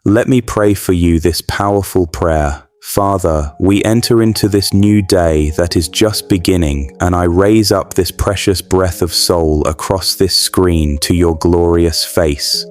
Let me pray for you this powerful prayer. Father, we enter into this new day that is just beginning, and I raise up this precious breath of soul across this screen to your glorious face.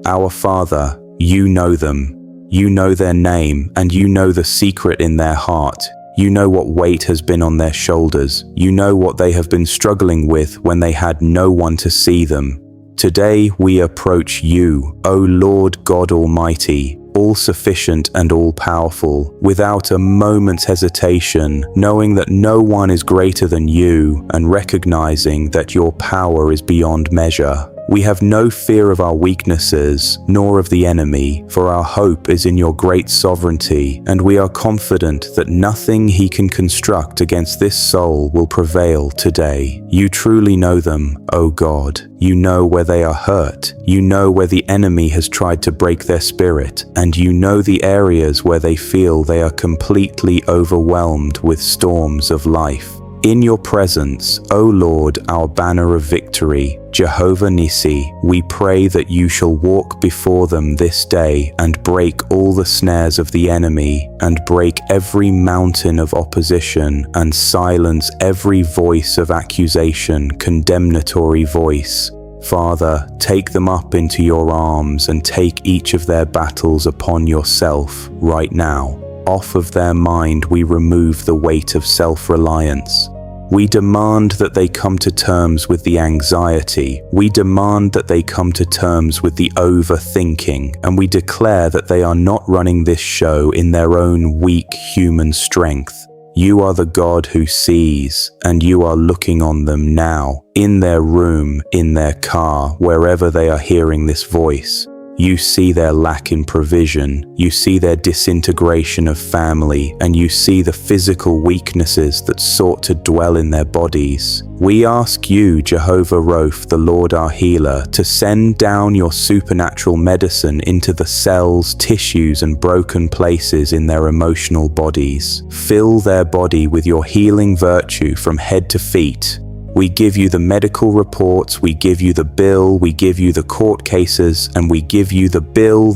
Our Father, you know them. You know their name, and you know the secret in their heart. You know what weight has been on their shoulders. You know what they have been struggling with when they had no one to see them. Today we approach you, O Lord God Almighty, all-sufficient and all-powerful, without a moment's hesitation, knowing that no one is greater than you, and recognizing that your power is beyond measure. We have no fear of our weaknesses, nor of the enemy, for our hope is in your great sovereignty, and we are confident that nothing he can construct against this soul will prevail today. You truly know them, O God. You know where they are hurt. You know where the enemy has tried to break their spirit, and you know the areas where they feel they are completely overwhelmed with storms of life. In your presence, O Lord, our banner of victory, Jehovah Nissi, we pray that you shall walk before them this day and break all the snares of the enemy, and break every mountain of opposition, and silence every voice of accusation, condemnatory voice. Father, take them up into your arms and take each of their battles upon yourself right now. Off of their mind we remove the weight of self-reliance. We demand that they come to terms with the anxiety. We demand that they come to terms with the overthinking, and we declare that they are not running this show in their own weak human strength. You are the God who sees, and you are looking on them now, in their room, in their car, wherever they are hearing this voice. You see their lack in provision, you see their disintegration of family, and you see the physical weaknesses that sought to dwell in their bodies. We ask you, Jehovah Rophe, the Lord our healer, to send down your supernatural medicine into the cells, tissues, and broken places in their emotional bodies. Fill their body with your healing virtue from head to feet. We give you the medical reports, we give you the bill, we give you the court cases, and we give you the bill.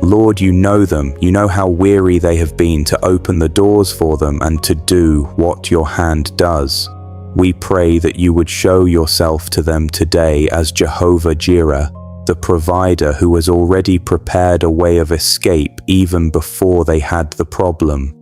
Lord, you know them. You know how weary they have been to open the doors for them and to do what your hand does. We pray that you would show yourself to them today as Jehovah Jireh, the provider who has already prepared a way of escape even before they had the problem.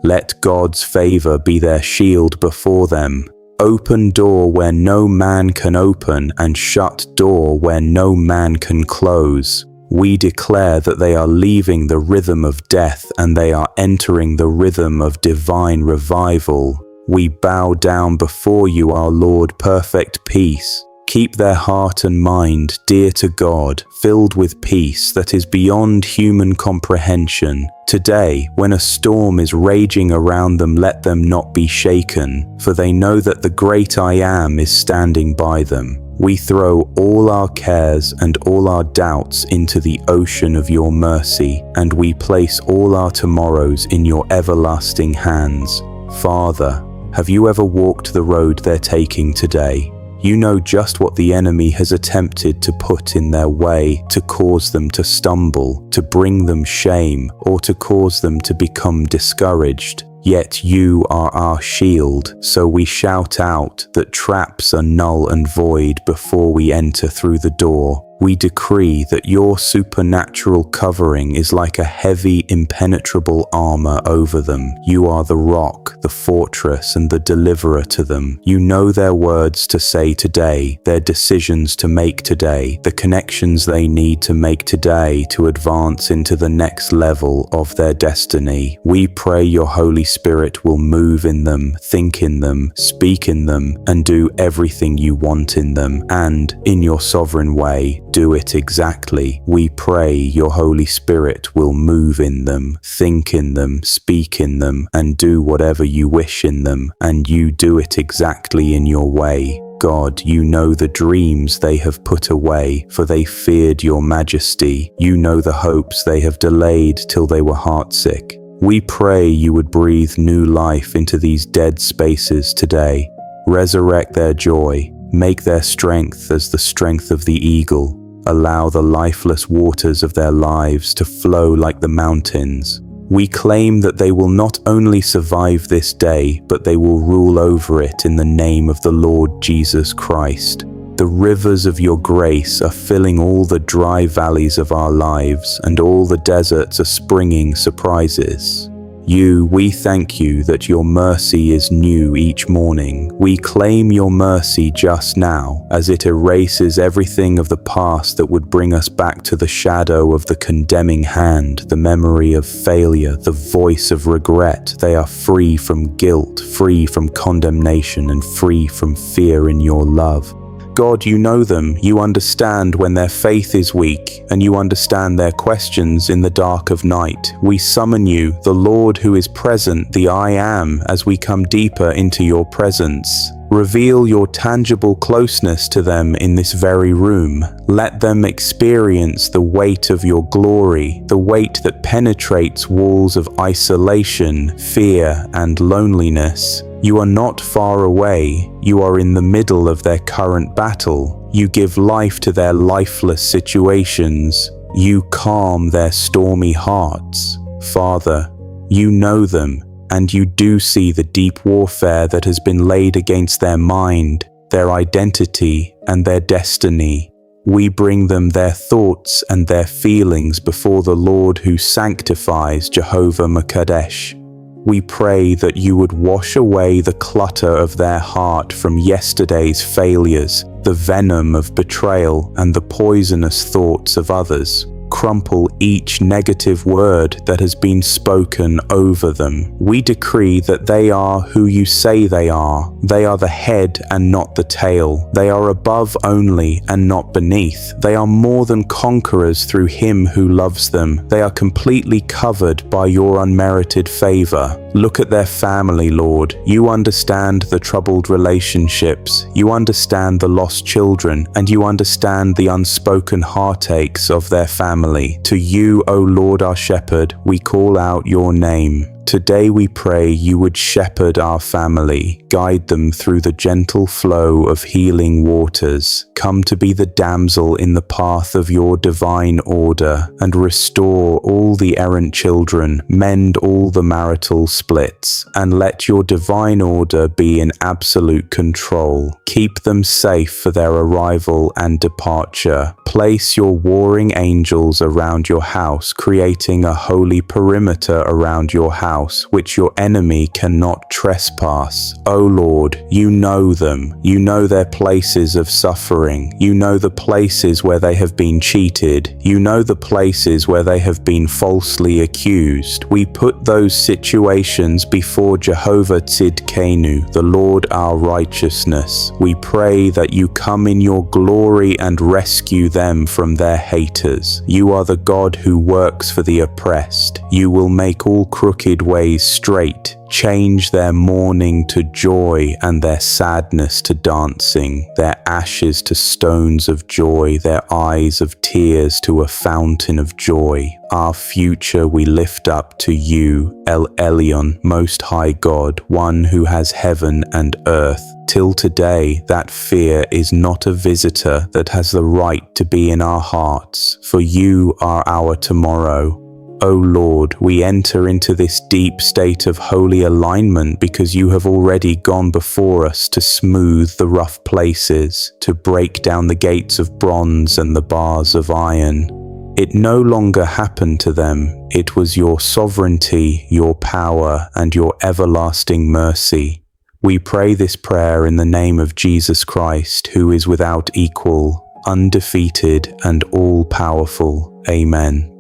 Let God's favor be their shield before them. Open door where no man can open, and shut door where no man can close. We declare that they are leaving the rhythm of death and they are entering the rhythm of divine revival. We bow down before you, our Lord, perfect peace. Keep their heart and mind dear to God, filled with peace that is beyond human comprehension. Today, when a storm is raging around them, let them not be shaken, for they know that the great I Am is standing by them. We throw all our cares and all our doubts into the ocean of your mercy, and we place all our tomorrows in your everlasting hands. Father, have you ever walked the road they're taking today? You know just what the enemy has attempted to put in their way to cause them to stumble, to bring them shame, or to cause them to become discouraged. Yet you are our shield, so we shout out that traps are null and void before we enter through the door. We decree that your supernatural covering is like a heavy, impenetrable armor over them. You are the rock, the fortress, and the deliverer to them. You know their words to say today, their decisions to make today, the connections they need to make today to advance into the next level of their destiny. We pray your Holy Spirit will move in them, think in them, speak in them, and do everything you want in them, and, in your sovereign way, do it exactly. We pray your Holy Spirit will move in them, think in them, speak in them, and do whatever you wish in them, and you do it exactly in your way. God, you know the dreams they have put away, for they feared your majesty. You know the hopes they have delayed till they were heartsick. We pray you would breathe new life into these dead spaces today. Resurrect their joy, make their strength as the strength of the eagle. Allow the lifeless waters of their lives to flow like the mountains. We claim that they will not only survive this day, but they will rule over it in the name of the Lord Jesus Christ. The rivers of your grace are filling all the dry valleys of our lives, and all the deserts are springing surprises. We thank you that your mercy is new each morning. We claim your mercy just now, as it erases everything of the past that would bring us back to the shadow of the condemning hand, the memory of failure, the voice of regret. They are free from guilt, free from condemnation, and free from fear in your love. God, you know them, you understand when their faith is weak, and you understand their questions in the dark of night. We summon you, the Lord who is present, the I Am, as we come deeper into your presence. Reveal your tangible closeness to them in this very room. Let them experience the weight of your glory, the weight that penetrates walls of isolation, fear, and loneliness. You are not far away. You are in the middle of their current battle. You give life to their lifeless situations. You calm their stormy hearts. Father, you know them, and you do see the deep warfare that has been laid against their mind, their identity, and their destiny. We bring them their thoughts and their feelings before the Lord who sanctifies, Jehovah Makadesh. We pray that you would wash away the clutter of their heart from yesterday's failures, the venom of betrayal, and the poisonous thoughts of others. Crumple each negative word that has been spoken over them. We decree that they are who you say they are. They are the head and not the tail. They are above only and not beneath. They are more than conquerors through him who loves them. They are completely covered by your unmerited favor. Look at their family, Lord. You understand the troubled relationships. You understand the lost children, and you understand the unspoken heartaches of their family. To you, O Lord our Shepherd, we call out your name. Today we pray you would shepherd our family, guide them through the gentle flow of healing waters. Come to be the damsel in the path of your divine order, and restore all the errant children, mend all the marital splits, and let your divine order be in absolute control. Keep them safe for their arrival and departure. Place your warring angels around your house, creating a holy perimeter around your house, which your enemy cannot trespass. O Lord, you know them. You know their places of suffering. You know the places where they have been cheated. You know the places where they have been falsely accused. We put those situations before Jehovah Tzidkenu, the Lord our righteousness. We pray that you come in your glory and rescue them from their haters. You are the God who works for the oppressed. You will make all crooked ways straight. Change their mourning to joy and their sadness to dancing, their ashes to stones of joy, their eyes of tears to a fountain of joy. Our future we lift up to you, El Elyon, Most High God, one who has heaven and earth. Till today, that fear is not a visitor that has the right to be in our hearts, for you are our tomorrow. O Lord, we enter into this deep state of holy alignment because you have already gone before us to smooth the rough places, to break down the gates of bronze and the bars of iron. It no longer happened to them. It was your sovereignty, your power, and your everlasting mercy. We pray this prayer in the name of Jesus Christ, who is without equal, undefeated, and all-powerful. Amen.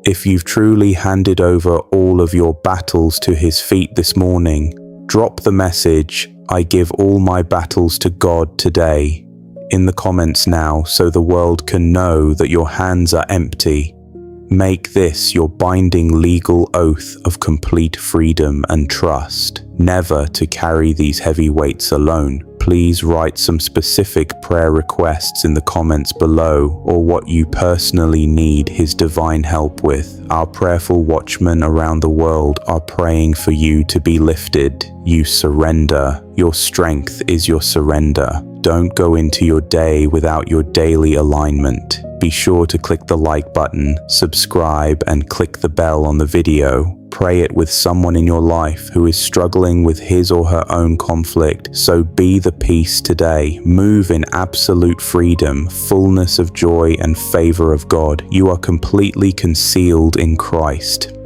If you've truly handed over all of your battles to his feet this morning, drop the message, "I give all my battles to God today," in the comments now so the world can know that your hands are empty. Make this your binding legal oath of complete freedom and trust, never to carry these heavy weights alone. Please write some specific prayer requests in the comments below, or what you personally need his divine help with. Our prayerful watchmen around the world are praying for you to be lifted. You surrender. Your strength is your surrender. Don't go into your day without your daily alignment. Be sure to click the like button, subscribe, and click the bell on the video. Pray it with someone in your life who is struggling with his or her own conflict. So be the peace today. Move in absolute freedom, fullness of joy, and favor of God. You are completely concealed in Christ.